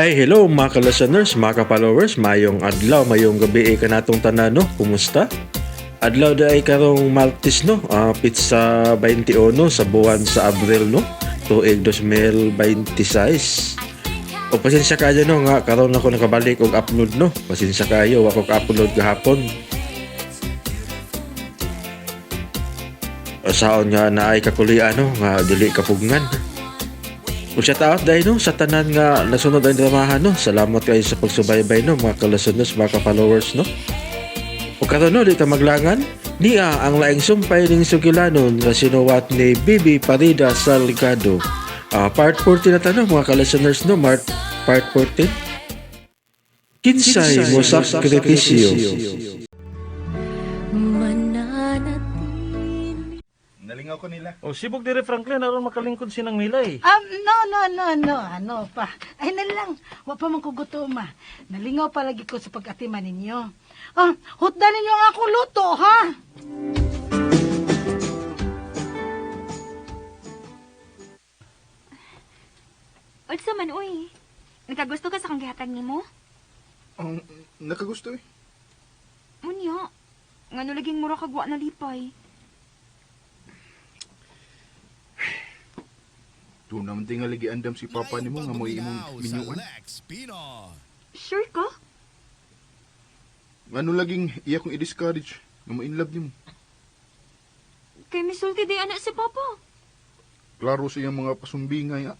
Hi, hello mga ka-listeners, mga ka-followers, mayong adlaw, mayong gabi ka natong tanan, no? Kumusta? Adlaw da ay karong Martes, no? Pizza 21 sa buwan sa Abril, no? Tuig 2026. O pasensya kayo, no? Nga, karon ako nakabalik og upload, no? Pasensya kayo, ako ka-upload gahapon. O saon nga na ay kakulian, no? Nga dili kapugngan. O shout out dahil no, sa tanan nga nasunod ang dramahan no. Salamat kayo sa pagsubaybay no, mga kalasunod, mga ka-followers no. O karon no, di ta maglangan. Niya ang laing sumpay ning sugilanon nga sinuwat ni Bibi Parida Salgado. Part 40 na tanong mga kalasuners no, part 40. Kinsay mo sakripisyo. Nalingaw ko nila. O, sibog dire Franklin, aron makalingkod sinang milay. No. Ano pa? Ay, nalang. Wa pa man kugutuma. Nalingaw pa lagi ko sa pag-atiman ninyo. Hutda ninyo ang akong luto, ha? Ulsa man, uy. Nagkagusto ka sa kang gihatag nimo? Ang nakagusto eh. Munya. Ngano laging mura kagwa na lipay. Doon naman tinga lagi andam si papa ni mo nga mo imong minyuan. Sure ka? Ano laging iya kong i-discourage nga mo in love ni mo. Kay misulti di anak si Papa. Klaro sa iyang mga pasumbingay.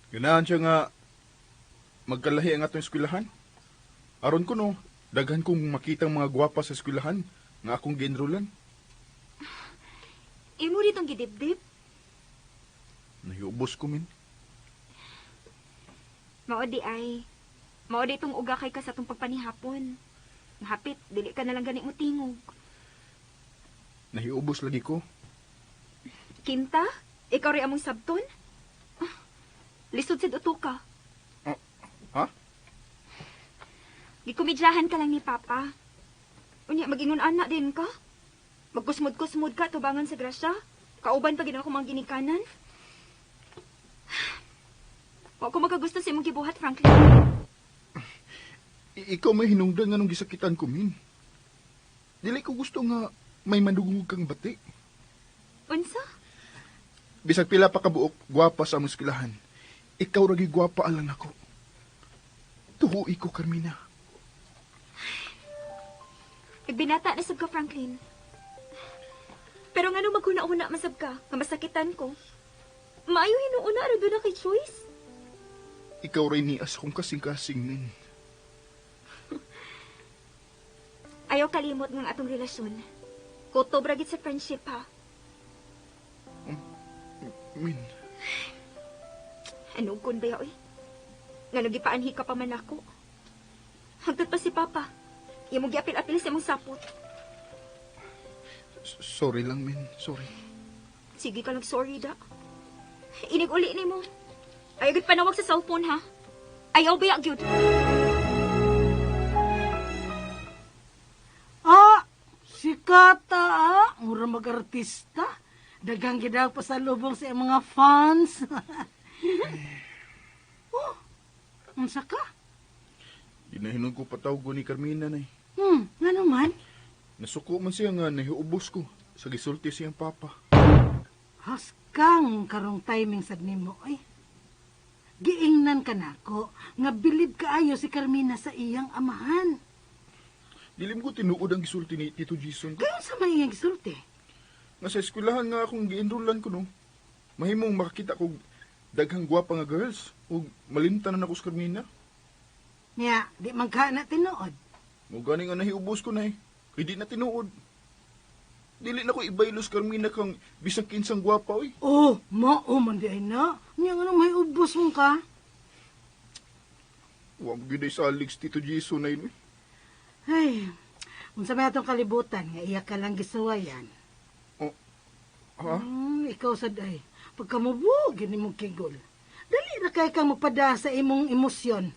Ganahan siya nga magkalahi ang atong eskwelahan. Aron ko no, daghan kong makitang mga gwapa sa eskwelahan nga akong gi-enrollan. Imo ditong gidibdib. Nahiubos ko min. Mao di itong uga kay ka sa tong pagpanihapon. Hapit, dili ka na lang gani mo tingog. Nahiubos lagi ko. Kinta? Ikaw rin among sabton? Lisod sad uto ka. Ha? Gikumidyahan ka lang ni Papa. Unya, mag-ingon anak din ka? Magkusmud-kusmud ka tubangan sa grasya? Kauban pa ginawa ko mga ginikanan? Wa ko magagusto sa imong gibuhat, Franklin. Ikaw may hinungdan nga nung gisakitan ko min. Dili ko gusto nga may mandugong kang bati. Unsa? Bisag pila pa kabuok, gwapa sa among eskwelahan. Ikaw ragi gwapa alang ako. Tuhui ko, Carmina. Nagbinata na sab ka, Franklin. Pero nga nung maghuna-una masab ka, nga masakitan ko, maayo hinuuna rin doon na kay Choice. Ikaw rin nias kong kasing-kasing min. Ayaw kalimot ng atong relasyon. Kutob ragit sa friendship, ha? Min. Anong kun ba yaw, eh? Nga nagipaanhi ka pa man ako. Hagtat pa si Papa. Iyong mo giapil-apil sa imong sapot. Sorry lang, min. Sorry. Sige ka lang sorry, da. Inig uli ni mo. Ayaw gud panawag sa cellphone, ha? Ayaw ba gyud? Si Kata, mura mag-artista. Dagang gidaw pa sa lubong sa iyang mga fans. Unsa ka? Ginahinon ko patawag ko ni Carmina na eh. Nga naman? Nasuko man siya nga nahiubos ko sa gisulti siyang papa. Haskang karong timing sad nimo, ay. Giingnan ka nako, nga bilib kaayo si Carmina sa iyang amahan. Dilim ko tinuod ang gisulti ni Tito Jason ko. Kayon sa may iyang gisulti? Nga sa eskwelahan nga akong gi-enrollan ko no. Mahimong makakita ko daghang gwapa nga girls ug malimtanan ako sa Carmina. Nya, di man ka na tinuod. Mo gani nga nahiubos ko na eh. Kay di na tinuod. Dili na ko ibaylos Carmina kang bisang kinsang gwapa oy. Mao man di ay na. Nya nga may ubos mo ka. Wa mo gyud ay salig si Tito Jason na yun eh. Ay, unsa may atong kalibutan nga iya ka lang gisuwayan. Ha? Ikaw sad ay pagkamubo gini mo kigol. Dali na kay kang mapada sa imong emosyon.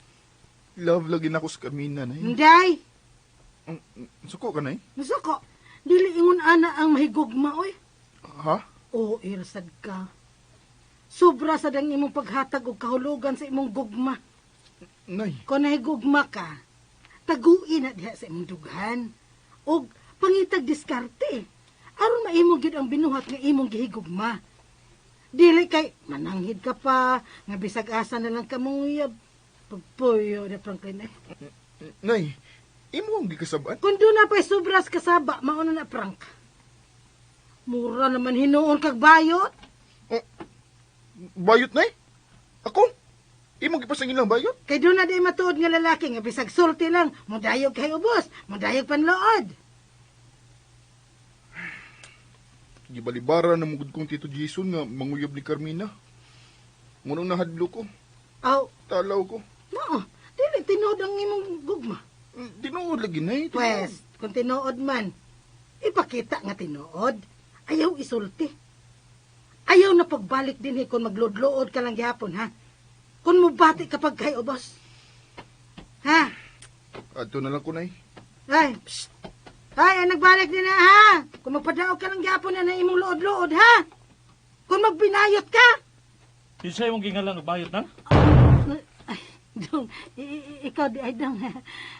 Love lagi na ako sa Carmina na yun. Nday, Suko ka na eh? nasuko. Dili ingon ana ang mahigugma oy. Ha? Oo, irsad ka. Sobra sa dang imong paghatag og kahulugan sa imong gugma. Nay, Kung nahigugma ka, taguin na diha sa imong dughan. Og pangitag diskarte. Aron maimong gyud ang binuhat nga imong gihigugma. Dili kay mananghid ka pa, nga bisag asa na lang ka mong pagpuyo na Franklin eh. nay, imo ang gikasabaan. Kung doon na pa'y sobras kasaba, mauna na Frank. Mura naman hinuon kag bayot. Bayot, nay? Ako? Imo gipasangin lang bayot? Kay doon na di matuod nga lalaki nga bisag sulti lang, mudayog kay ubos, mudayog panlood. Gibalibara na mugod kong Tito Jason nga manguyab ni Carmina. Ngunong nahadlo ko, Aw, talaw ko. no, dili tinuod ang imong gugma. Tinuod lagi, nay. tinuod. Pwes, kung tinuod man, ipakita nga tinuod. Ayaw isulti. Ayaw na pagbalik din kung maglodlood ka lang gihapon, ha? Kung mubati kapag kay ubos. Ha? Ato na lang ko, nay. Ay, psst. Ay, nagbalik din na, ha? Kung magpadaog ka lang gihapon na imong lood-lood, ha? Kung magbinayot ka. Kinsay mong gingalan og bayot nang? Ay, dong, ikaw di ay dong.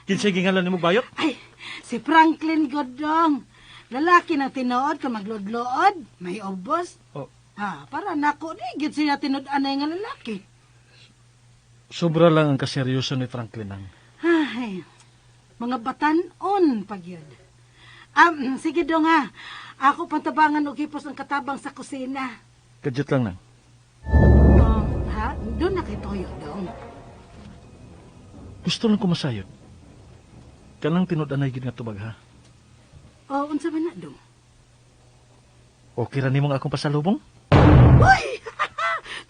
Kinsay gingalan nimo bayot? Ay, si Franklin Godong. Lalaki na tinuod kung maglod-lood, may ubos. Oh, Ha, para nako di gid siya tinud-anay nga lalaki. sobra lang ang kaseryoso ni Franklin nang. Ay, mga batanon pag yun. Sige dong ha. Ako pantabangan og hipos ang katabang sa kusina. Kadyot lang nang. Oh, ha? Doon na kay Toyo dong. Gusto lang ko masayod. Kanang tinud-anay gid nga tubag ha. Oh, unsa man na dong? Okay ra nimong akong pasalubong? Uy!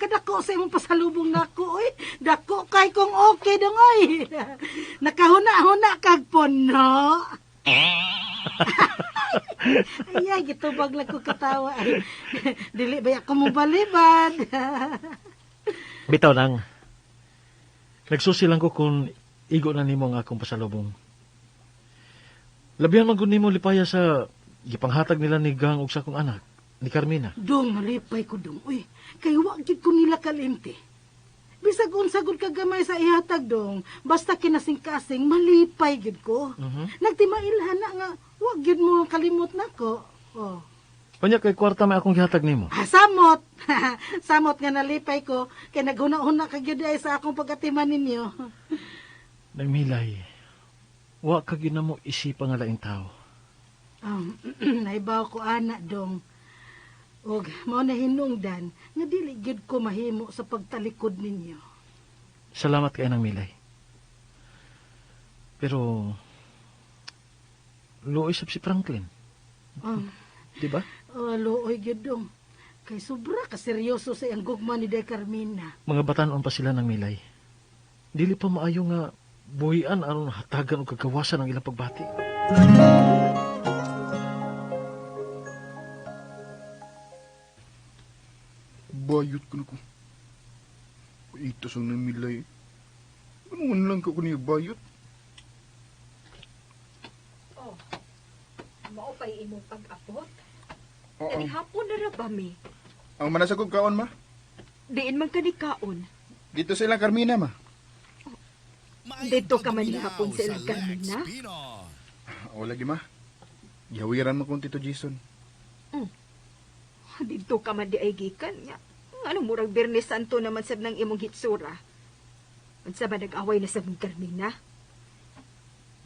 Kadako sa imong pasalubong nako, oy. Dako kay kung okay dong, oy. Nakahuna-huna kag puno. Ay, gitubag lang ko katawa. Ay, dili ba ako mo balibad? Bitaw lang. Nagsusi lang ko kung igo na nimo ang akong pasalubong. Labihan man gud nimo lipaya sa gipanghatag nila ni Gang ug sa akong anak, ni Carmina. Dong, malipay ko dong. Uy, kay wag gid ko nila kalimti. Bisag unsa gud kagamay sa ihatag dong, basta kinasing-kasing malipay gid ko. Nagtimailhan na nga wag gid mo kalimot nako. Oh. Panya kay kwarta may akong gihatag nimo. Samot. Samot nga nalipay ko kay naghuna-huna ka gyud ay sa akong pagatiman ninyo. Nagmilay. Wa ka gyud na mo isipa nga laing tao. Naibaw ko ana dong. Og mao na hinungdan nga dili gyud ko mahimo sa pagtalikod ninyo. Salamat kay nang Milay. Pero luoy sab si Franklin, Oh, di ba? luoy gyud dong. Kay sobra ka seryoso sa iyang gugma ni Day Carmina. Mga batanon pa sila ng Milay. Dili pa maayo nga buhian aron hatagan o kagawasan ang ilang pagbati. Bayot ko na ko. Itas ang namilay. Ano man lang ka ko niya bayot? Oh, mao pa'y imong pag-abot. Oo. Kani hapon na ra ba, mi? Ang manasa kong kaon, ma? Diin man kanikaon. Dito sa ilang Carmina, ma. Dito ka man hapon sa ilang Carmina? O lagi, ma. Yawiran mo kong Tito Jason. Dito ka man di ay gikan nga. Ano murag Bernes Santo naman sab ng imong hitsura. Unsa ba nag-away na sa mong Carmina?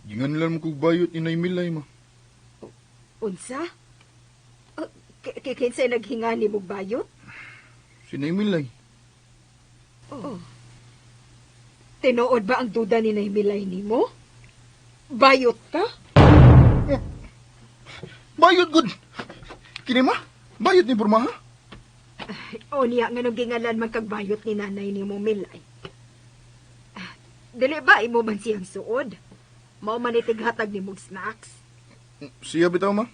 Gingan lang mo kong bayot ni Naimilay, ma. Unsa? Kinsay naghingani mo bayot? Si Naimilay. Oo. Tinuod ba ang duda ni Naimilay nimo? Bayot ka? Bayot, good! Kini, ma? Bayot ni Burmaha? O niya nga nung gingalan man kag bayot ni nanay ni mo Milay. Dili ba imo man siyang suod? Mao man itighatag ni mong snacks? Siya bitaw, ma?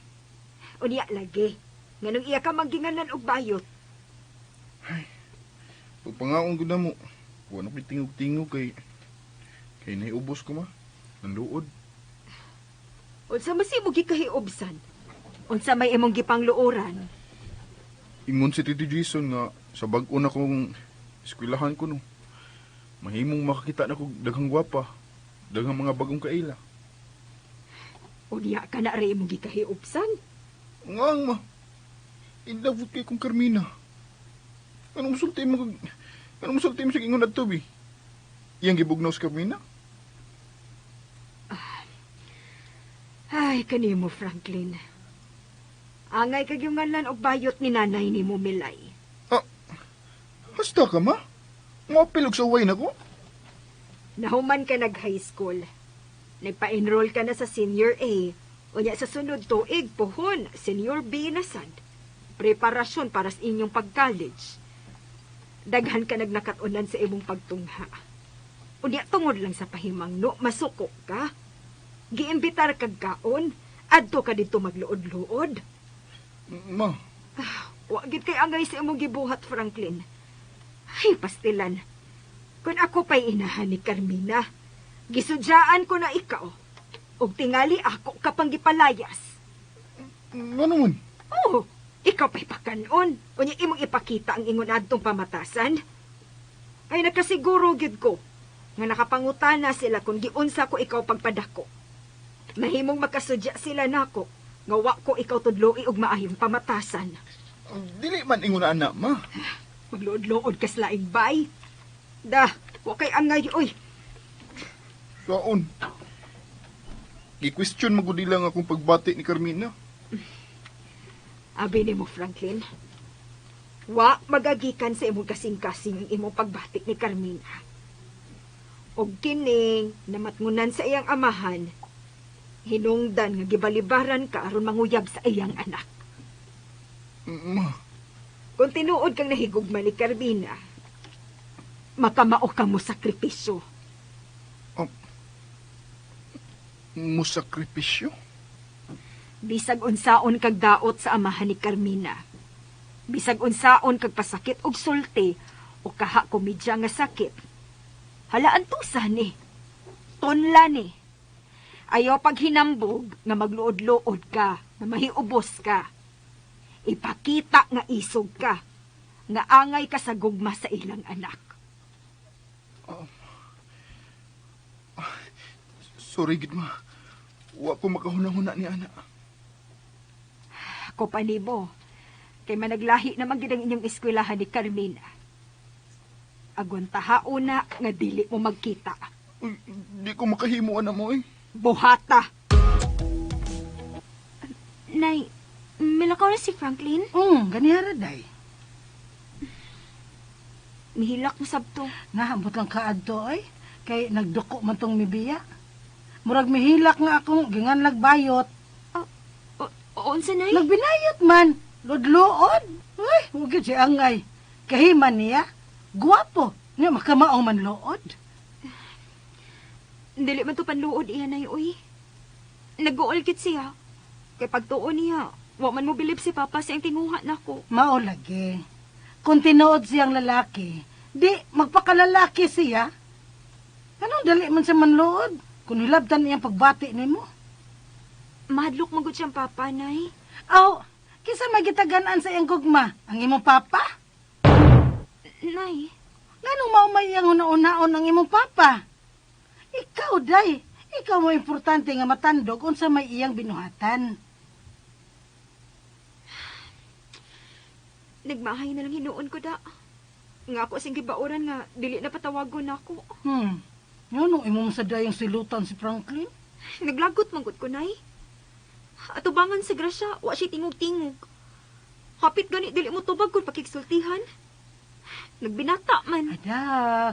O niya lagi. Nga nung iya ka maggingalan og bayot. Pagpangaon ko na mo. Wala ko tingog-tingog kay naiubos ko, ma. Nanluod. Unsa masimo gikahiobsan? Unsa may imong gipangluoran? Ingon si Tito Jason nga Sa bag-o na kong eskwelahan ko no. Mahimong makakita na kong daghang gwapa, daghang mga bagong kaila. Unya ka na rin mong gikahiupsan. Nga ma, in love kay kong Carmina. Anong musulti mo sa ingon na tubi? Iyang gibugnaw sa Carmina? Ay, kanimo Franklin. Angay kagyungalan og bayot ni nanay ni mo Milay. Hasta ka ma? Mapilog sa way na ko? Nahuman ka nag-high school. Nagpa-enroll ka na sa Senior A. Unya sa sunod tuig, pohon, Senior B na sad. Preparasyon para sa inyong pag-college. Daghan ka nagnakatunan sa imong pagtungha. Unya tungod lang sa pahimangno, masuko ka. Giimbitar kag kaon, adto ka dito magluod-luod. Ma, Wagit kay angay sa imong gibuhat, Franklin. Ay, pastilan. Kung ako pa'y inahan ni Carmina, gisudyaan ko na ikaw. Og tingali ako kapang gipalayas. ano naman? Oo, ikaw pa'y pakanon. Unya imong ipakita ang ingon adtong pamatasan. Ay nakasiguro gyud ko nga nakapangutana sila kung giunsa ko ikaw pagpadako. Mahimong makasudya sila nako nga wa ko ikaw tudloi og maayong pamatasan. Dili man ingon na anak, ma. Magluod-luod ka sa laing bay. Da, wa kay angay, oy. Kaon. I-question magudi lang akong pagbati ni Carmina. Abi ni mo, Franklin. Wa magagikan sa imong kasing-kasing ang imong pagbatik ni Carmina. Og kining namatngunan sa iyang amahan, hinungdan nga gibalibaran ka aron manguyab sa iyang anak. Ma, Kung tinuod kang nahigugma ni Carmina, makamao ka mo sakripisyo. musakripisyo? Bisag unsaon kag daot sa amahan ni Carmina. Bisag unsaon kag pasakit og sulti o kaha komedya nga sakit. Halaan tusa ni. Tonla ni. Ayaw paghinambog nga magluod-luod ka, nga mahiubos ka. Ipakita nga isog ka, nga angay ka sa gugma sa ilang anak. Sorry, gid ma. Wa ko makahuna-huna ni ana. Ako panibo, kay managlahi naman gid ang inyong eskwelahan ni Carmina. Agon tahauna nga dili mo magkita. Uy, di ko makahimuan na mo eh. Buhata! Nay, milakaw na si Franklin. Ganihara day. Mihilak mo sabto. Nahabot lang kaadto ay. Kay nagduko man tong mibiya. Murag mihilak nga akong ginganlag bayot. Unsa nay? Nagbinayot man. Lodlood. Ay, huwag si angay. Kahiman niya. Guwapo. Nga makamaong man lood. Dili man to panluod iya nay uy. Nag-uolkit siya. Kay pagtuon niya, wa man mo bilib si Papa sa iyang tinguha nako. Mao lagi. Kung tinuod siyang lalaki, di magpakalalaki siya. Anong dali man sa manlood? Kung hilabtan niyang pagbati nimo. Mahadlok magud siyang Papa nay. Aw, kisa magitaganaan sa iyang gugma, ang imong papa? Nay, Nganong maumayang una-unaon ang imong papa? Ikaw, day. Ikaw mo importante nga matandog unsa may iyang binuhatan. nagmahay na lang hinuon ko da. Nga ako sing gibauran nga dili na patawagon nako. Nganong imong sadayang silutan si Franklin? Naglagot manggod ko nay. Atubangan sa grasya, wa siya tingog-tingog. Hapit gani dili mo tubag kun pakigsultihan. Nagbinata man. Ada,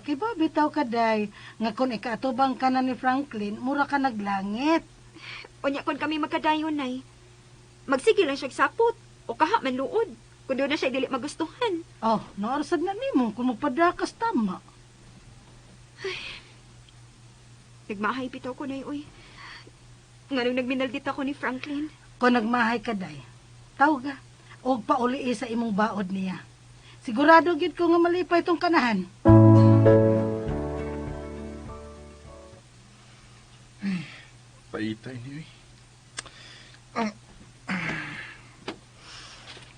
kay ba bitaw ka, day, nga kung ikaatubang ka na ni Franklin, mura ka naglangit. Unya kon kami magkadayon nay. Magsige lang siya sapot o kaha man luod. Kung doon na siya dili magustuhan. Oh, naarasad na nimo kung magpadakas tama. Nagmahay bitaw ko nay uy. Nganong nagminaldit ako ni Franklin. Kung nagmahay ka, day, tawga, og pauli sa imong baod niya. Sigurado gid ko nga malipay itong kanahan. Paitay niyo eh.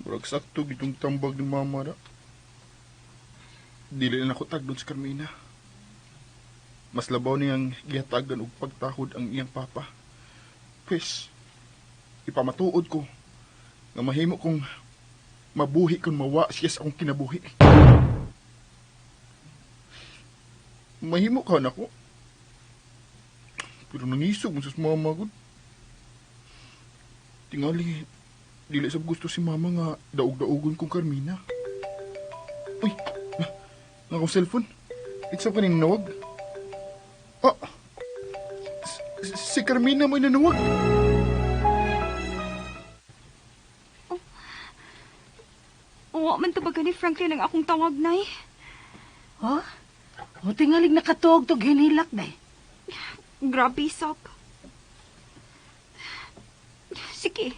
Murag sakto gitong tambag ni mama na. Dili na ako tagdon sa Carmina. Mas labaw niyang gihatagan og pagtahod ang iyang papa. Pwes, ipamatuod ko nga mahimo kong mabuhi kung mawa siya sa akong kinabuhi. Mahimo ka na ko. Pero nangisog mo sa mama ko. Tingali, dili sa gusto si mama nga daog-daogon kong Carmina. Uy, nga akong cellphone. It's up kaning nawag. Ah, si Carmina mo nanawag. Uwa man tabagan ni Franklin ang akong tawag, Nay. Oh? O tingalig nakatuog to hinilak day. Grabe, Sok. Sige.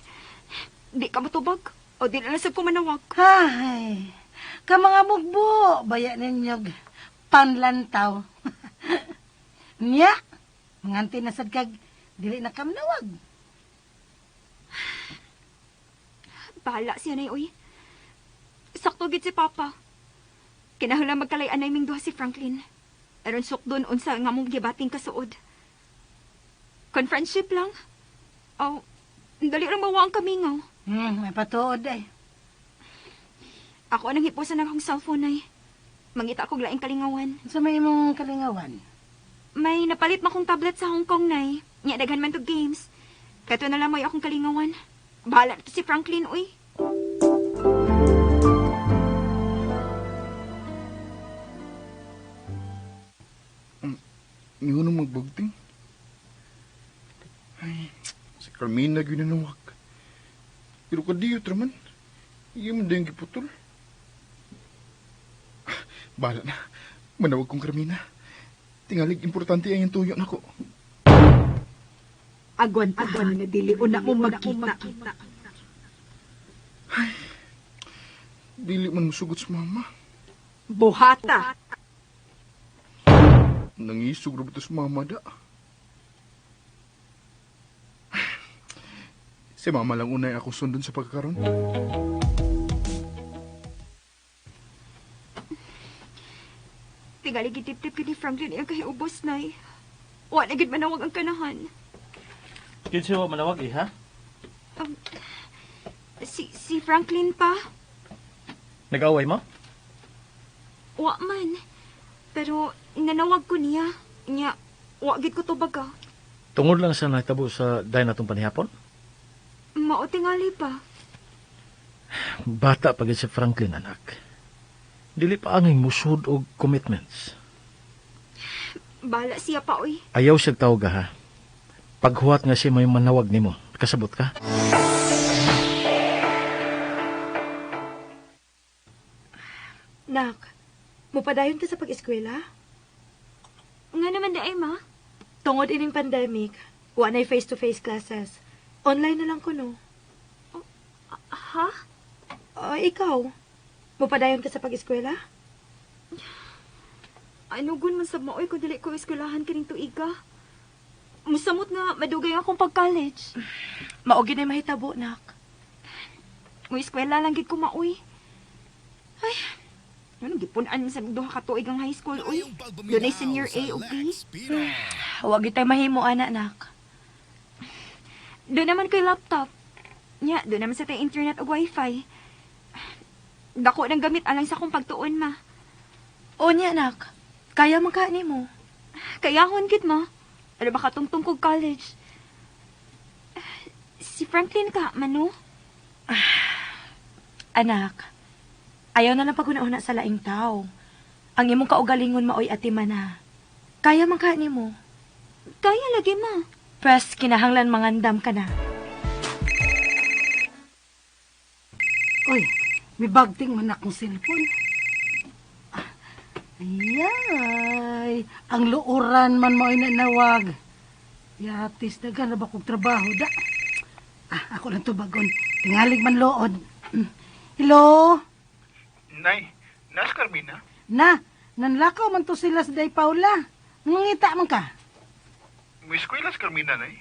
Di ka matubag. O di na nasab ko manawag. Ay, ka mga mugbo, baya ninyo panlantaw. Nya, manganti na sad kag dili na kam nawag. Bahala siya, Nay, uy. Sakto gid si Papa. Kinahanglan magkalayan na iming duha si Franklin. Aron sukdon unsa nga mong gibating kasuod. Kon friendship lang. Aw, dali ra mawa ang kamingaw. May patuod eh. Ako anang hipusan ng akong cellphone, Nay. Mangita kog laing kalingawan. Sa may imong kalingawan. May napalit ma kong tablet sa Hong Kong, Nay. Nya daghan man to games. Kato na lang may akong kalingawan. Bahala na to si Franklin, uy. Ngayon nang magbagting. Ay, si Carmina ginanawag. Pero kadiyot raman. Iya man dahil giputol. Bahala na. Manawag kong Carmina. Tingalig importante ang yung tuyo na ko. Agwan nga dili una mo magkita. Dili man musugot sa mama. Buhata. Nangisog na ba ito sa mama da? Si mama lang unay ako sundon sa pagkakaroon. Tingali gitip-tip ni Franklin iyang kahiubos, Nay. Wa na gid manawag ang kanahan. Kinsa wa manawag ha? Si Franklin pa? Nag-away mo? Wa man. Pero nanawag ko niya. Nya, wa gid ko tubaga. Tungod lang sa nahitabo sa dayon natong panihapon? Mao tingali pa. Bata pa gid si Franklin, anak. Dili pa angin musud og commitments. Bala siya pa, uy. Ayaw siya tawag ha. Paghuwat nga siya may manawag nimo. Kasabot ka? Nak, mupadayon ka sa pag-eskwela? Nga naman da, ma. Tungod ining pandemic, wa na face-to-face classes. Online na lang ko, no? Ha? Ikaw, mupadayon ka sa pag-eskwela? Ano gun man sa maoy ko dili ko eskwelahan kining tuiga. Musamot nga madugay akong pag-college. Maogi na mahitabo, nak. Mo eskwela lang gid ko maoy. Ay, ano gipunan sa duha ka tuig ang high school uy. Doon ay senior A o B. Huwag itay mahimo, anak. Doon naman kay laptop. Nya, doon naman sa tay internet o wifi. Dako ng gamit alang sa akong pagtuon, ma. O niya, anak. Kaya magkaani mo. Kayahon gid mo. Ano ba katungtong kog college? Si Franklin ka, Manu? Anak, ayaw na lang paguna-una sa laing tao. Ang imong kaugalingon maoy ati mana. Kaya man ka mo. Kaya lagi, ma. Press kinahanglan mangandam ka na. Oy, may bagting man akong cellphone. Ayay, ang luuran man mo inanawag. Yatis, dagan na ba kong trabaho da? Ako lang tubagon. Tingalig man lood. Hello? Nay, nas Carmina? Nanlakaw man to sila sa Day Paula. Nangita man ka? May eskwela sa Carmina, Nay.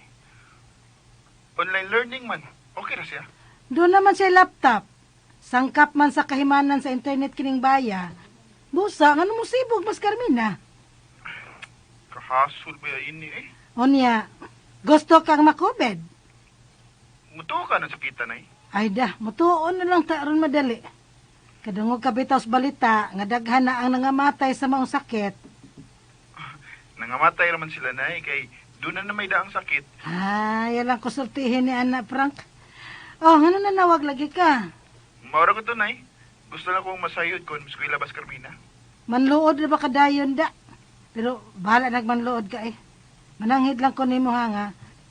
Online learning man. Okay na siya. Doon naman siya laptop. Sangkap man sa kahimanan sa internet kining baya. Busa, ano mo sibog, Mas Carmina? Kahasol ba ini eh? Onya, gusto kang makubed? Muto ka na sakitan ay. Ay dah, mutuon na lang ta aron madali. Kadungog ka bitaw sa balita, nga daghan na ang nangamatay sa maong sakit. Nangamatay naman sila na kay doon na may daang sakit. Yan lang kusultihin ni Ana Frank. Oh, ano na nawag lagi ka? Maura ko to nay. Gusto na kong masayod ko sa Kuya Bas Carmina. Manluod na ba kadayon da? Pero bahala nagmanluod ka eh. Mananghid lang ko nimo ha nga.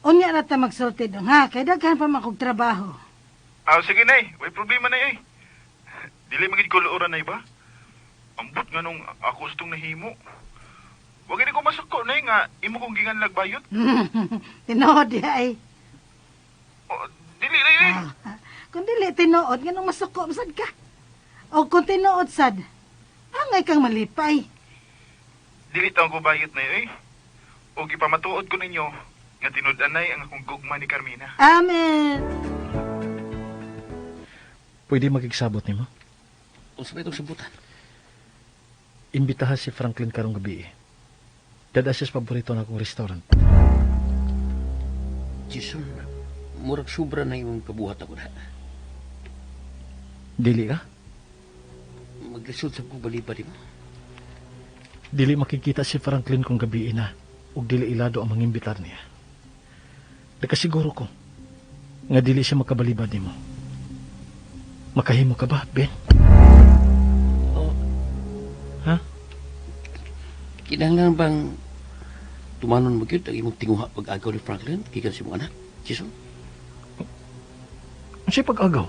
Unya na ta magsulti dong ha, kay daghan pa makog trabaho. Sige nay, way problema na eh. Dili magid ko luoran na ba? Ambot nga nung ako gustong nahimo. Wag ini ko masuko na nga imo kong gingan lagbayot. Tinood ya eh. Oh, dili na eh. Kung dili tinuod, ganun masuko masad ka. O kung tinuod sad, angay kang malipay. Dili taong ko bayot na eh. O gipamatuod ko ninyo nga tinud-anay ang akong gugma ni Carmina. Amen. Pwede magigsabot nimo? Unsa ba itong sabutan? Imbitahan si Franklin karong gabi. Dada siya sa paborito na akong restaurant. Jason, murag sobra na yung kabuhat ako na. Dili ka? Maglisod sa kong balibad mo. Dili makikita si Franklin kung gabi na ug dili ilado ang mangimbitar niya. Nakasiguro ko nga dili siya makabalibad nimo. Makahimo ka ba, Ben? Oh, Ha? kinahanglan bang tumanon mo gyud ang imong tinguha pag-agaw ni Franklin gikan sa imong anak, Jason? Unsay pag-agaw?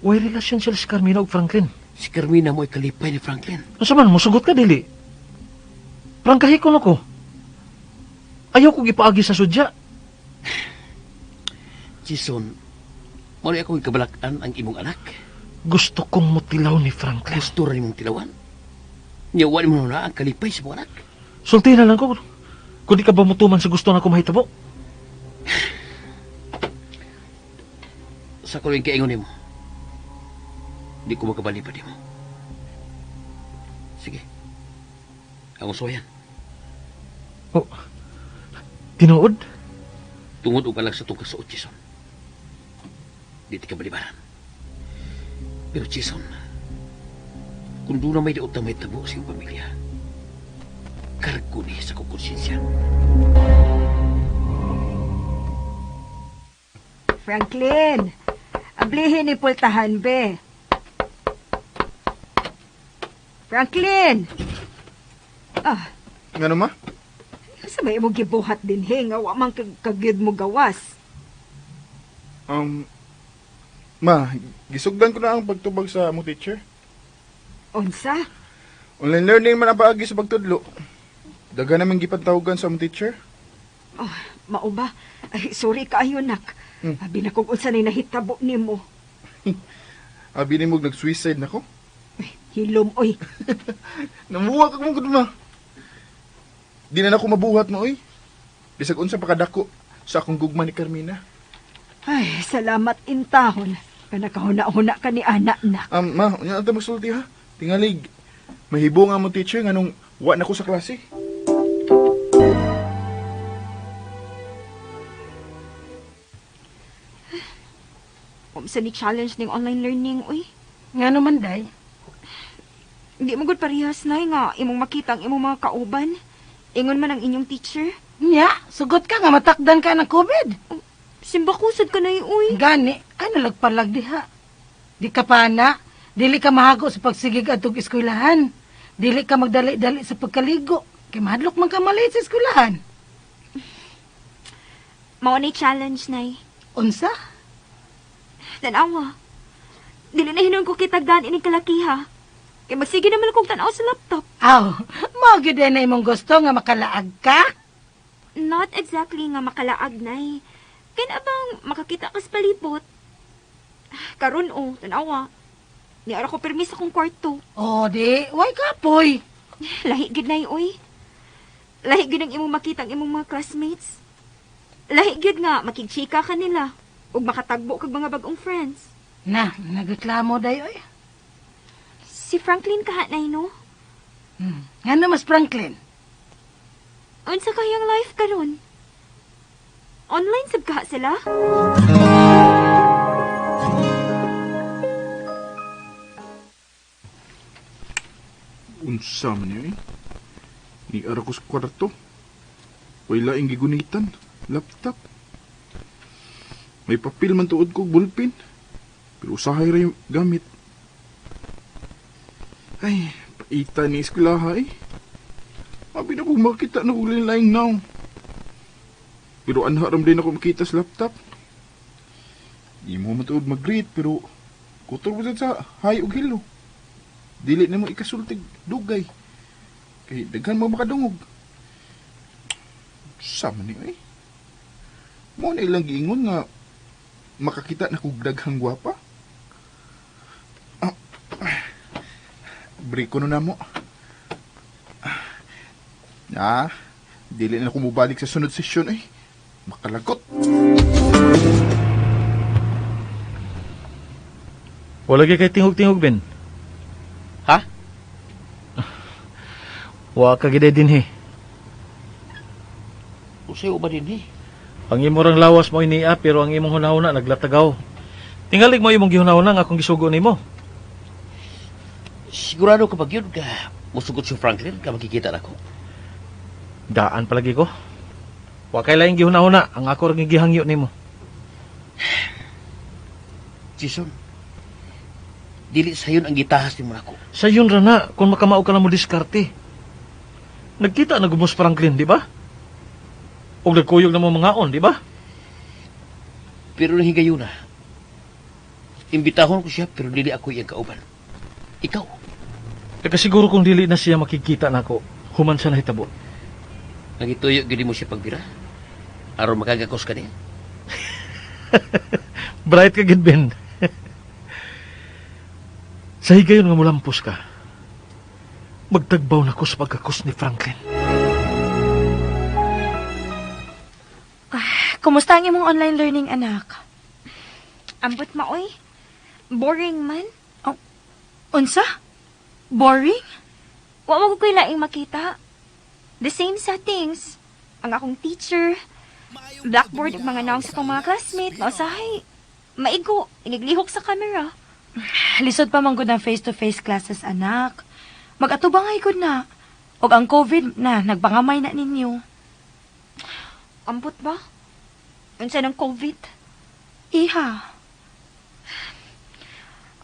Way relasyon sila si Carmina ug Franklin. Si Carmina mo'y kalipay ni Franklin. Asa man, musugot ka dili. Prangkahikon ako. Ayaw ko gipaagi sa sudya. Jason, mali akong ikabalakan ang imong anak. Gusto kong mutilaw ni Franklin. Gusto rin imong tilawan. Niyawan mo na ang kalipay sa imong anak. Sulti na lang ko. Kung di ka ba mutuman sa gusto na ko mahitabo. Sa ko rin kaingon mo. Di ko makabalipad mo. Sige. Ang usoyan. Oh, tinuod? Tungod og alag sa itong kasuot, Jason. Di ti ka balibaran. Pero, Jason, kung doon na may daot na may tabo sa iyong pamilya, kargo ni sa kong konsensya. Franklin, ablihin ni pultahan, be. Franklin! Ngano ma? Sabay mo gibuhat din, he, nga wa man kagid mo gawas. Ma, gisugdan ko na ang pagtubag sa among teacher. Unsa? Online learning man ang paagi sa pagtudlo. Daga naman gipantawagan sa among teacher. Oh, mao ba? Ay, sorry kaayo, nak. Abi na kung unsa na nahitabo nimo. Abi ni mo nag-suicide na ko. Ay, hilom, oy. Namuha ka mong ma. Di na ako mabuhat mo, oy. Bisag unsa pakadako sa akong gugma ni Carmina. Ay, salamat intahon. Kanakahuna-huna ka ni anak na. Ma, unya ata magsulti ha. Tingalig. Mahibo nga mo teacher nganong wa na ko sa klase. Sa ni challenge ning online learning, uy. Nga naman, day. Hindi mo gud parehas na nga imong makita ang imong mga kauban. Ingon man ang inyong teacher. Nya, sugot ka nga matakdan ka ng COVID. Simbakusod ka na uy. Gani, ay nalagpalag diha. Di ka pa na, dili ka mahago sa pagsigig atong eskwelahan. Dili ka magdali-dali sa pagkaligo. Kay mahadlok man ka malit sa eskwelahan. Mao ni challenge nay. Unsa? Tanawa. Dili na hinon ko kitagdan ining kalakiha. Kay magsige naman akong tanaw sa laptop. Aw, mao gyud na imong gusto nga makalaag ka? Not exactly nga makalaag nay. Kaya abang makakita ka sa palibot. Karon tanawa. Ni ara ko permis akong kwarto. O di, way kapoy. Lahi gid nay uy. Lahi gid ang imong makita ang imong mga classmates. Lahi gid nga makigchika ka nila ug makatagbo kag mga bag-ong friends. Na, nagreklamo day oy. Si Franklin kahanay, no? Nga na, Mas Franklin. Unsa kayang life karon? Online sab kaha sila? Unsa man niya Ni ara ko sa kwarto. Wala ing gigunitan. Laptop. May papel man tuod ko, bulpin. Pero usahay ra yung gamit. Ay, paita ni eskwelaha Abi na kong makita na ulin laing now. Pero anharam din ako makita sa laptop. Di mo matuod mag-greet, pero kutor mo sa hay ug hello. Dili na mo ikasultig dugay. Kay daghan mo makadungog. Sama niyo Mo na ilang giingon nga makakita na kog daghang gwapa. Break ko na mo. Dili na ako mubalik sa sunod sesyon Makalagot. Wala kay tingog-tingog, Ben. Ha? Wa ka gid din Usay ba din Ang imo rang lawas mo iniya pero ang imong hunahuna naglatagaw. Tingalig mo imong gihunahuna nga akong gisugo nimo. Sigurado ka ba yun ka musugot si Franklin ka makikita na ko? Daan palagi ko. Wa kay laing gihunahuna ang ako ra gihangyo nimo. Jason, dili sayon ang gitahas ni mo ako. Sayon ra na kung makamao ka lang mo diskarte. Nagkita na gumos Franklin, di ba? O nagkuyog na mo mangaon, di ba? Pero nahigayo na. Imbitahon ko siya pero dili ako iyang kauban. Ikaw, Siguro kung dili na siya makikita nako, human siya nahitabo. nagituyo gini mo siya pagbira. Aron makagakos ka niya. Bright ka gid, Ben. Sa higayon nga mulampos ka, magtagbaw na ko sa pagkakos ni Franklin. Kumusta ang imong online learning, anak? Ambot maoy. Boring man. Unsa? Boring? Wa mo ko ko'y laing makita. The same settings. Ang akong teacher, blackboard ug mga naong sa akong mga classmate, nausahay. Maigo, iniglihok sa camera. Lisod pa man gud ang face-to-face classes, anak. Mag-atubangay gud na. Og ang COVID na, nagpangamay na ninyo. Ambot ba? Unsa ng COVID? Iha,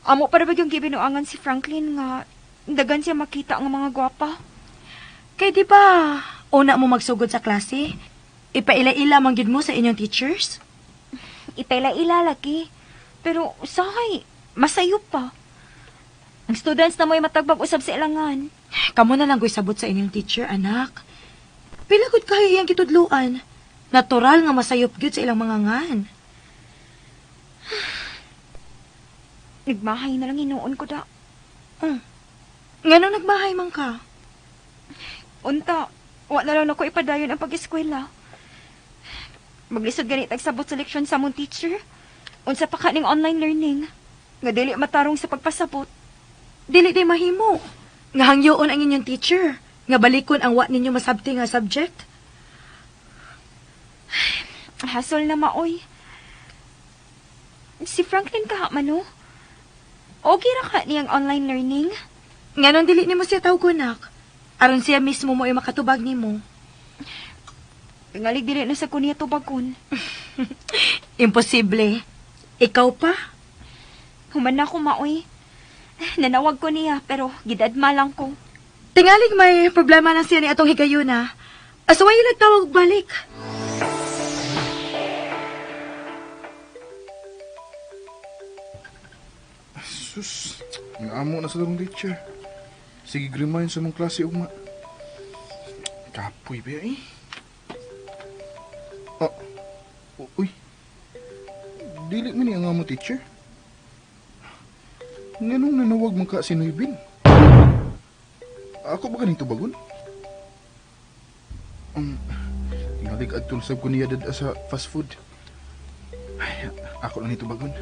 Amo para ba yung gibinuangan si Franklin nga dagan siya makita ang mga gwapa? kay di ba, una mo magsugod sa klase, ipaila-ila man gid mo sa inyong teachers? Ipela-ila lagi. Pero usahay, masayop pa. Ang students na mo'y matagbag usab sa ilangan. Kamo na lang ko'y sabot sa inyong teacher, anak. Pila gud kaya iyang kitudluan. Natural nga masayop gyud sa ilang mga ngan. Nagmahay na lang hinuon ko da. Ngano nagbahay man ka? Unta, wa na lang ako ipadayon ang pag-eskwela. Maglisod ganit sabot sa leksyon sa mong teacher. Unsa pa kaning online learning. Nga dili matarong sa pagpasabot. Dili di mahimo. Nga hangyoon ang inyong teacher. Nga balikon ang wa ninyo masabti nga subject. Hasol na maoy. Si Franklin kaha man no? Okay ra ka niyang online learning? Nganon dili nimo siya tawgonak. Aron siya mismo mo ay makatubag nimo. Tingalig dili na sa kuniya tubagon. Imposible. Ikaw pa? Human na ko maoy. Nanawag ko niya pero gidadma lang ko. Tingalig may problema na siya ni atong higayuna. Asaway yung nagtawag balik. Sus, ang amo na sa darong teacher. Sige, grimahin sa mong klase ugma. Kapoy ba uy. Dili man ni ang amo teacher. Nganong nanawag man ka si Noybin? Ako ba kanito bagon? Tingalig at tulsab ko niya dada sa fast food. Ay, ako lang nito bagon.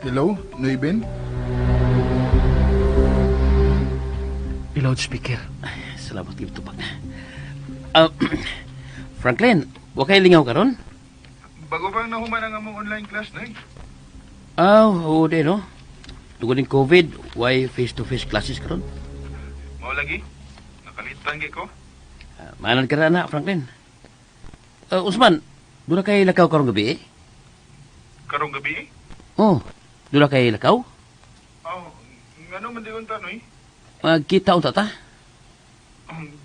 Hello, Noybin? I-loudspeaker. Salamat kayo tupag. Franklin, wa kay lingaw karon? Bago bang nahuman ang among online class, Nay? Oo din, no? Tungod ng COVID, why face-to-face classes karon? Mao lagi. Nakalitan gi ko. Manan ka na, Franklin. Usman, doon na kay lakaw karong gabi, eh? Karong gabi? Oh, doon na kay lakaw? Oh, ngano man di unta, Noy? Magkita unta ta?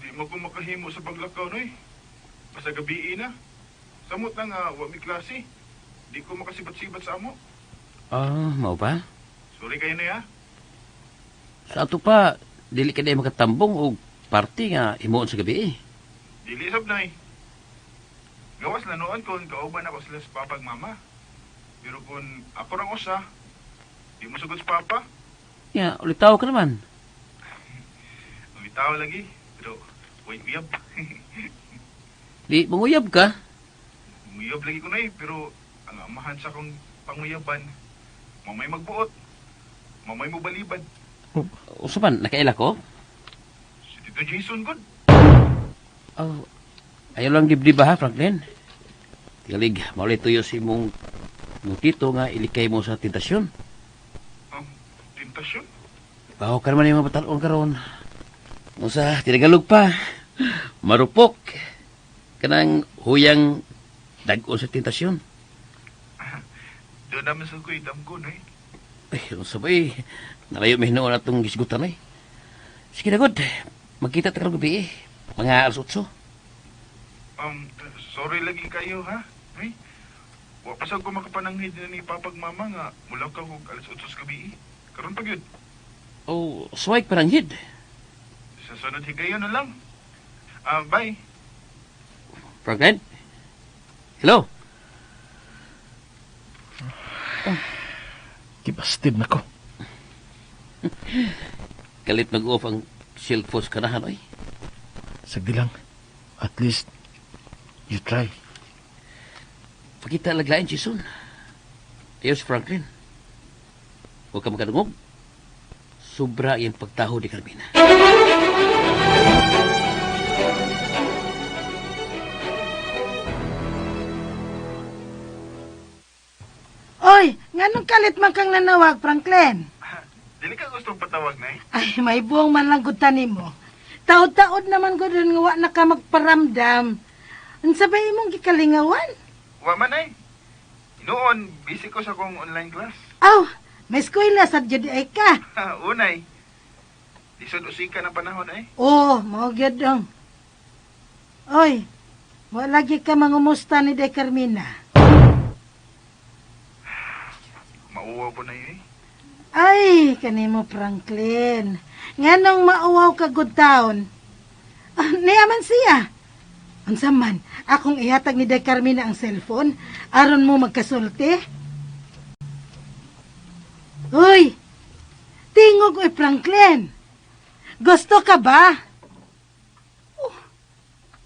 Di mo ko makahimo sa paglakaw, Noy. Basta gabi na. Samot na nga, wa mi klase. Di ko makasibat-sibat sa amo. Mau ba? Sorry kayo na, ya. Sa ato pa, dili ka na makatambong o party nga himuon sa gabi, eh. Dili sab, Nay. Gawas na noon kung kauban ako sila sa papa ug mama. Pero kung ako rang usa, di mo sugod sa papa. Ya, ulit tao ka naman. Umitaw lagi, pero wait uyab. Di, manguyab ka. Umuyab lagi ko, Nay, pero ang amahan sa akong panguyaban, mamay magbuot, mamay mo balibad. Usapan, nakaila ko? Si Tito Jason, good. Ayaw lang dibdib ba, ha, Franklin? Tigalig, maulit tuyo si mong tito nga ilikay mo sa tentasyon. Tentasyon? Baho ka naman yung mga batalon karon. Kung sa tinagalog pa, marupok. Kanang huyang dagon sa tentasyon. Doon naman sa kuy damgon, eh. Ay, yung sabay, nalayo may hinoon atong gisgutan, eh. Sige na, good. Magkita tayo gabi, eh. Mga alas 8. Sorry lagi kayo, ha? Ay, wa pa sa ko makapananghid na ni papag mama nga mula ka hug alas 8 sa gabi. Karon pa gyud. Oh, swag parang hid. Sa sunod higayon na lang. Bye. Franklin? Hello? Kibastid na ko. Kalit nag-off ang cellphone sa kanahan, oy. Sagdi lang. At least, you try. Pakita laglain, Jason. Ayaw si Franklin. Huwag ka magkadungog. Sobra yung pagtaho ni Carmina. Oy, nganong kalit man kang nanawag, Franklin? Dili ka gustong patawag, Nay? Ay, may buong man lang gud nimo. Taod-taod naman ko dun nga wa na ka magparamdam. Ang sabay imong gikalingawan. Wa man, Nay. Noon, busy ko sa kong online class. Aw, may eskwela sa jud ay ka. Unay. Lisod usika ng panahon, eh. Oh, mao gyud dong. Oy, wala lagi ka mangumusta ni Day Carmina. Mauwaw po na yun, eh. Ay, kanimo Franklin. Nganong mauwaw ka good taon? Niyaman siya. Unsa man, akong ihatag ni Day Carmina ang cellphone aron mo magkasulti. Uy! Tingog oy Franklin. Gusto ka ba? Oh,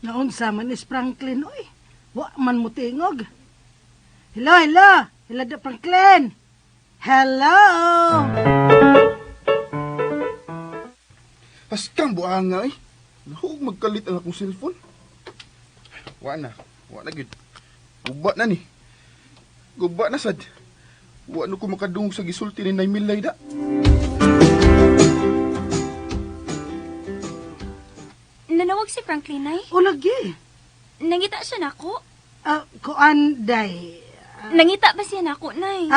naunsa man is Franklin oy. Wa man mo tingog. Hello, hello. Hello, da Franklin. Hello. Paskang buanga, eh. Nahug magkalit ang akong cellphone. Wa na gid. Guba na ni. Guba na sad. Wa no ko makadungog sa gisulti ni Nay Milay da. Nanawag si Franklin, Nay. O lagi. Nangita siya nako. Kuan day. Nangita ba siya nako, Nay?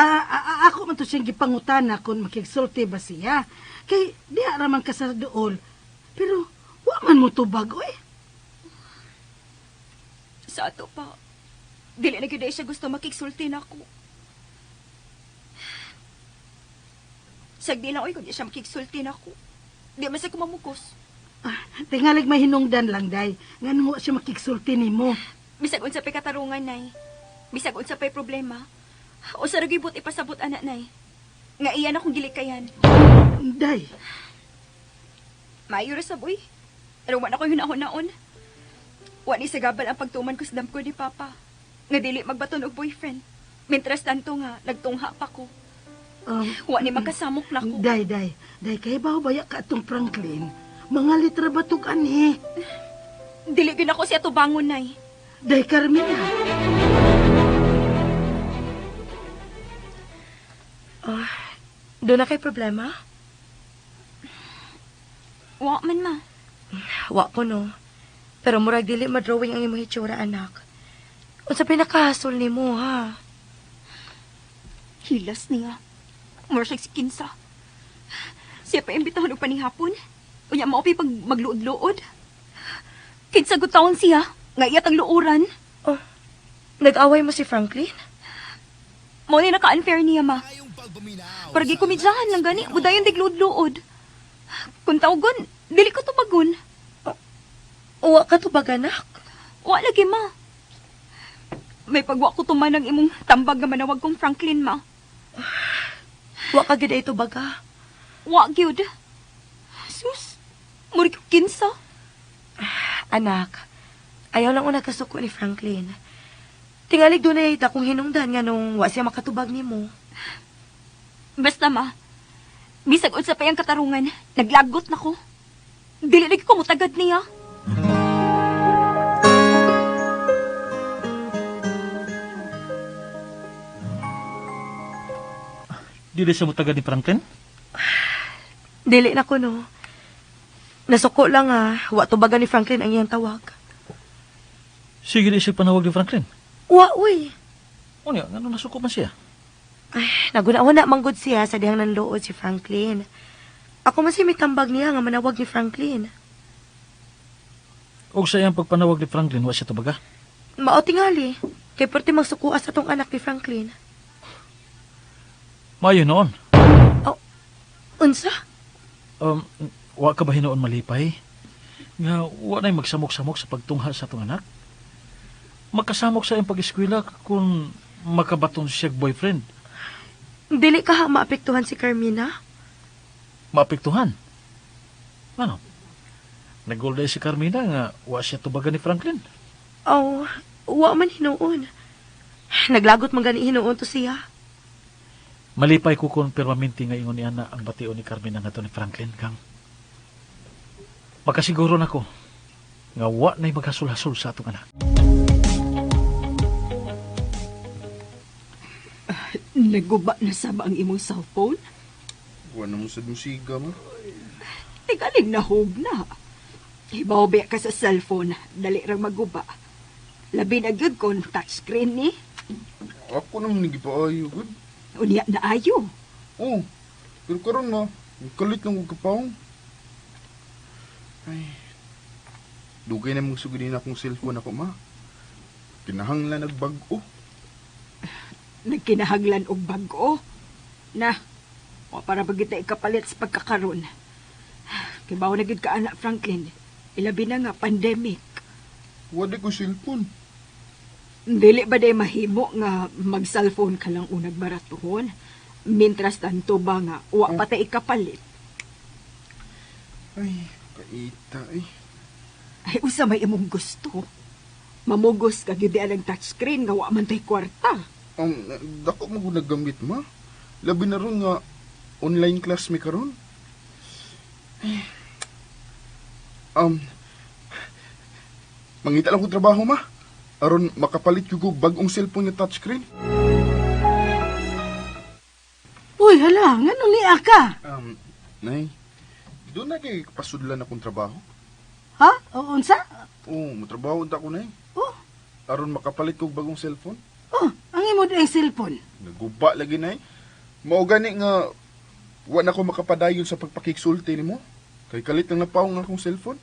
Ako man to siyang gipangutana kung makigsulti ba siya. Kay di araman ka sa dool. Pero wa man mo tubag oy. Sa ato pa. Dili na gyud siya gusto makigsulti nako. Sagdi lang oy kung di siya makigsulti nako. Di man sa kumamukos. Tingalig may hinungdan lang day. Ngano wa siya makigsulti nimo. Bisag unsa pay katarungan, Nay. Bisag unsa pay problema. O sa ragibot ipasabot anak, Nay. Nga iyan akong gilikayan. Day. Maayo ra sa boy. Pero wala ko hunahon-naon. Wa ni sagabal ang pagtuman ko sa damko ni Papa. Nga dili magbaton og boyfriend. Mientras tanto nga, nagtungha pa ko. Wa ni makasamok na ko. Day, kay baya ka atong Franklin. Mga litra batog ani. Dili gyud ako siya tubangon, nay. Day, Carmina. Doon na kay problema? Wa man, ma. Wa ko no. Pero murag dili madrawing ang imong hitsura, anak. Unsa pinakahasol nimo, ha? Hilas niya. Mura siya si Kinsa. Siya pa imbitahan og panihapon. Unya mao pag magluod-luod. Kinsa gud taon siya. Nga iyat ang luuran. Oh, nag-away mo si Franklin? Mao ni naka-unfair niya, ma. Paragi kumidyahan lang gani. Budayon digluod-luod. Kung tawgon, dili ko tubagon. Uwa ka to bag, anak? Wa lagi, ma. May pagwa ko tuman ng imong tambag nga manawag kong Franklin, ma. Wa ka gid ito baga. Wa gyud. Sus, muri ko Kinsa. Anak, ayaw lang una kasuko ni Franklin. Tingalig doon na ita kung hinungdan nga nung wa siya makatubag ni mo. Basta, ma. Bisag unsa pa yung katarungan, naglagot na ko. Dili lagi ko mutagad niya. Dili siya mutagad ni Franklin? Dili na ko, no. Nasuko lang, wa tubagan ni Franklin ang iyang tawag. Sige di siya panawag ni Franklin. Wa, uy. O niya, ano nasuko man siya? Ay, naguna-una manggod siya sa dihang nanluod si Franklin. Ako man siya may tambag niya nga manawag ni Franklin. O sa iyang pagpanawag ni Franklin, wa siya tabaga? Mao tingali. Kay perti magsukuas atong anak ni Franklin. Mayo noon. Unsa? Wa ka ba hinoon malipay? Nga, wa na'y magsamok-samok sa pagtungha sa atong anak? Makasamok sa iyang pag-eskwela kung makabaton siya boyfriend. Dili ka ha maapektuhan si Carmina? Maapektuhan? Ano? Nagulday si Carmina nga wa siya tubagan ni Franklin. Oh, wa man hinuon. Naglagot man gani hinuon to siya. Malipay ko kung permanente nga ingon ni Ana ang bation ni Carmina nga to ni Franklin, kang. Makasiguro na ko nga wa na'y maghasul-hasul sa atong anak. Naguba na sa ba ang imong cellphone? Wala mo sa musiga, ma. Tigaling nahog na. Ibawbi ka sa cellphone, dali rang maguba. Labi na gyud kon touchscreen ni. Ako naman nagipaayo, good. Unya na ayo. Oh, pero karon na, kalit ng huwag kapaong. Ay, dugay na mong sugidin akong cellphone ako, ma. Kinahanglan nagbago. Nagkinahaglan og bag-o. Na, wa para bagita ikapalit sa pagkakaroon. Kibaw na gyud ka anak Franklin. Ilabi na nga pandemic. Wala ko cellphone. Dili ba day mahimo nga mag-cellphone ka lang unag baratuhon? Mintras tanto ba nga wa patay ikapalit? Ay, kaita eh. Ay usa may imong gusto. Mamugos ka gyud ang touchscreen nga wa man tay kwarta. Dako mo nagamit, ma. Labi na ron nga online class mi karon. Mangita lang ko trabaho, ma. Aron makapalit yung bagong cellphone nga touchscreen. Uy, hala, nga nung niya ka? Nay, doon na kay pasudlan akong trabaho. Ha? O, unsa? Oo, matrabaho unta ko, nay. Oh, Aron makapalit kog bagong cellphone. ang imo ang cellphone. Naguba lagi, nay. Mao gani nga wa na ko makapadayon sa pagpakiksulti nimo. Kay kalit lang napaw nga akong cellphone.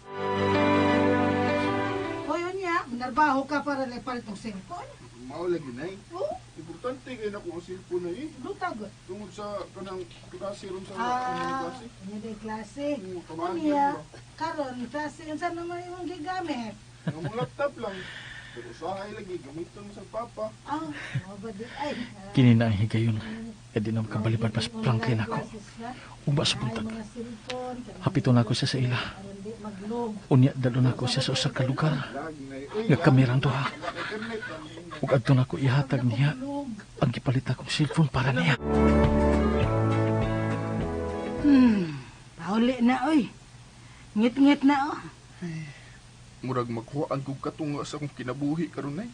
O, yun niya, narbaho ka para lepalit ng cellphone. Mao lagi, nay. Oh, Importante kay nako ang cellphone na lutagot. tungod sa kanang klase ron sa klase. Hindi klase. Kamahal Niya, ba? karon klase, unsa naman imong gigamit? Ang mga laptop lang. Pero usahay lagi gamiton mo sa papa. Mabadi ay. Kini na ang higayon. E di na makabalibad mas Franklin ako. Uba sa buntag. Hapito na ako siya sa ila. Unya dalo na ako siya sa usa ka lugar. Nga kamerang duha. Ug adto na ako ihatag niya ang gipalit akong cellphone para niya. Pauli na, oy. Ngit-ngit na, oh. Murag maghuwaan kong katunga sa akong kinabuhi karon nay.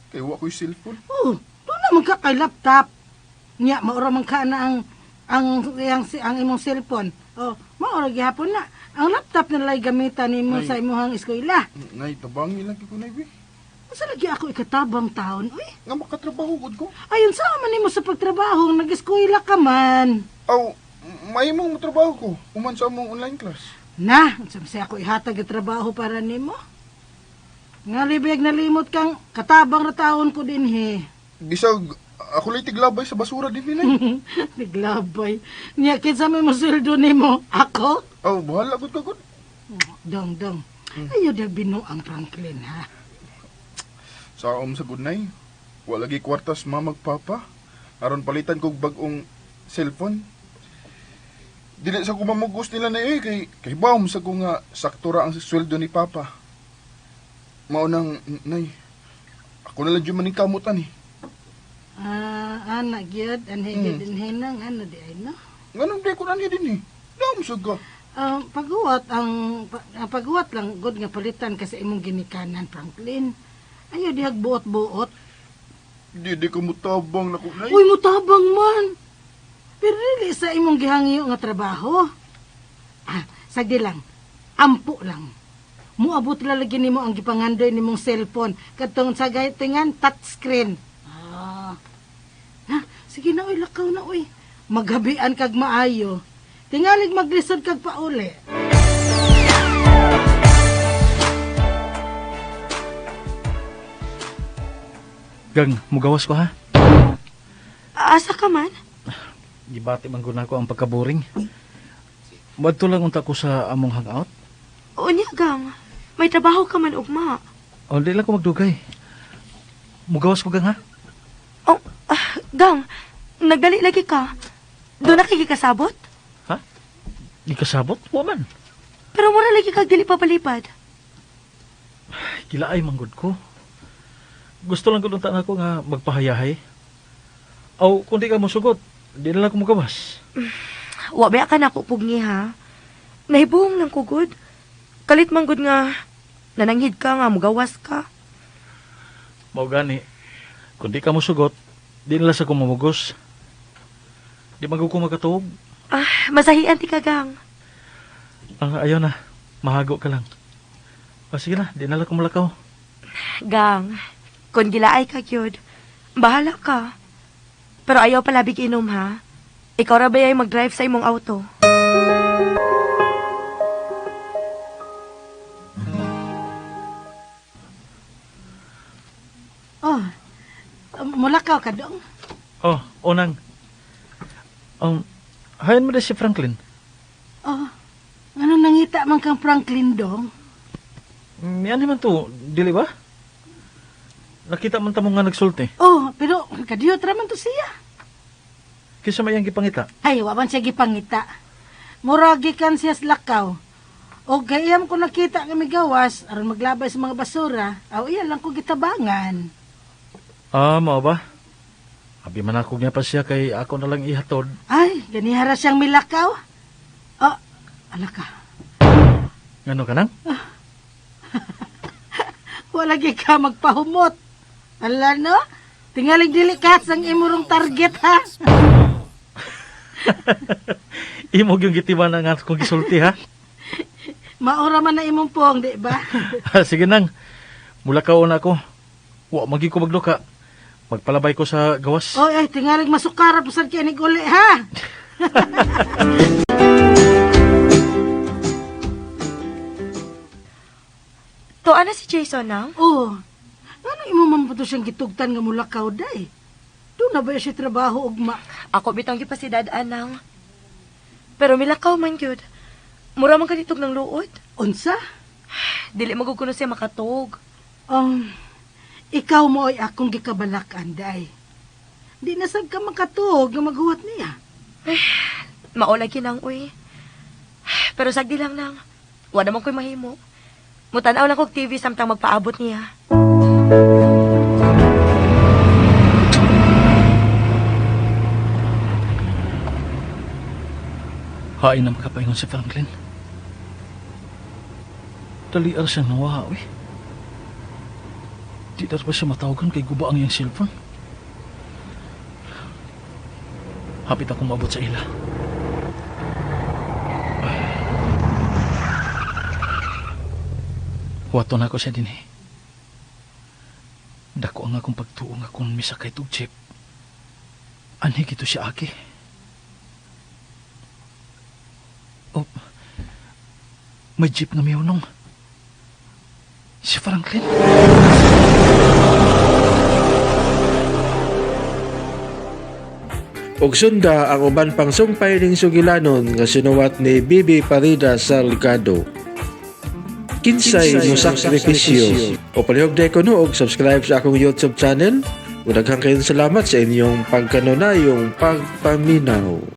Kay wa ko'y cellphone. Oh, doon naman ka kay laptop. Nya, maura man ka na ang imong cellphone. Oh, maura gihapon na. Ang laptop na lay gamitan nimo Ay. sa imong eskwela. Nay, tabangi lang ko nay, be. Asa lagi ako ikatabang taon, oy. Nga makatrabaho gud ko. Ayon sa man nimo sa pagtrabaho, nag-eskwela ka man. Aw, may mong trabaho ko. Human sa among online class. Na, sa ako ihatag ang trabaho para nimo. Nga libig nalimot kang katabang ra taon ko din he. Bisag, ako lay tiglabay sa basura din nay. Naglabay. Nya kinsa may mosuldo nimo? Ako? Aw, bahala gud ka gud. Dong. Ayaw na binuang Franklin, ha? Saom sa gunay. Wala lagi kwartas mamagpapa. Aron palitan kog bag-ong cellphone. Dili sa kumamugos nila na kay baum sa ko nga saktura ang sweldo ni Papa. Maunang, nay, ako na lang dyan maning kamutan eh. Anak gyud anhigid din hinang ano di ay no. Ganun di ko na niya din eh. Naamsag ka. Paguwat lang good nga palitan kasi imong ginikanan Franklin. Ayaw di hagbuot-buot. Di ko mutabang na ko, nay. Uy, mutabang man. Pero dili sa imong gihangyo nga trabaho. Sagdi lang. Ampo lang. Muabot lalagi nimo ang gipangandoy nimong cellphone kadtong sa tingan touchscreen. Sige na uy, lakaw na uy. Maghabian kag maayo. Tingalig maglisod kag pauli. Gang, mugawas ko ha. Asa ka man? Gibati man guna ko ang pagkaboring. Madto lang unta ko sa among hangout. Unya, gang. May trabaho ka man, ugma. O, di lang ko magdugay. Mugawas ko gang ha. Oh, gang. Nagdali lagi ka. Doon nakikikasabot? Ha? Di kasabot? Waman. Pero mura lagi kag dili papalipad. Gilaay manggod ko. Gusto lang ko unta na ako nga magpahayahay. Aw, kung di ka mo sugot, di na lang ko mugawas. Wa ba ka na ko pugni ha? Nahibuong lang ko good. Kalit man good nga nananghid ka nga mugawas ka. Mao gani. Kung di ka mo sugot, di na lang sa kumamugos. Di magug ko magatuog. Masahian ti ka, gang. Ayaw na. Mahago ka lang. Sige na, di na lang ko mulakaw. Gang, kung gilaay ka gyud, bahala ka. Pero ayaw palabig inom ha. Ikaw ra ba ay mag-drive sa imong auto? Mulakaw ka dong. Oh, unang. Hayan mo na si Franklin. Ano nangita man kang Franklin dong? Yan naman to, dili ba? Nakita man tamo nga nagsulti. Pero kadiyot raman to siya. Kisa mayang gipangita. Ay, waman siya gipangita. Muragi kan siya sa lakaw. O gayam ko nakita nga migawas, aron maglabay sa mga basura, iyan lang ko gitabangan. Mao ba? Abi man ako nga pa siya kay ako na lang ihatod. Ay, ganihara siyang milakaw. Alaka. Ngano ka nang? Wala gi ka magpahumot. Ala no? Tingalig dili ka sang imurong target ha. Imog yung gitiman nga kong gisulti ha. Maura man na imong pong, di ba? Sige nang. Mula ka una ko. Wa magi ko magluka. Magpalabay ko sa gawas. Ay, tingalig masukara po sa kinig uli ha. To, ana si Jason na? Ano imo man po siyang gitugtan nga mulakaw day? Doon na ba siya trabaho ugma? Ako bitang gipasidad anang. Pero milakaw man gyud. Mura man kanitog ng luod. Unsa? Dili maguguno siya makatog. Ikaw mo ay akong gikabalakan day. Di nasag ka makatuog nga maghuwat niya. Maulagi nang uy. Pero sagdi lang nang. Wala naman ko'y mahimo. Mutanaw lang kog TV samtang magpaabot niya. Hain na makapaingon si Franklin. Daliar siyang nawaha, uy. Di dar pa siya matawagan kay guba ang iyang cellphone. Hapit akong maabot sa ila. Wato na ako siya din eh. Dako ang akong pagtuong akong misakay tog jeep. Anhi gito siya aki. Oh, may jeep na miyunong. Si Franklin. Og sunda ang uban pang sumpay ning sugilanon nga sinuwat ni Bibi Parida Salgado. Kinsay mo sakripisyo. O palihog ko no og subscribe sa akong YouTube channel. Daghang kayong salamat sa inyong pagkanunayong pagpaminaw.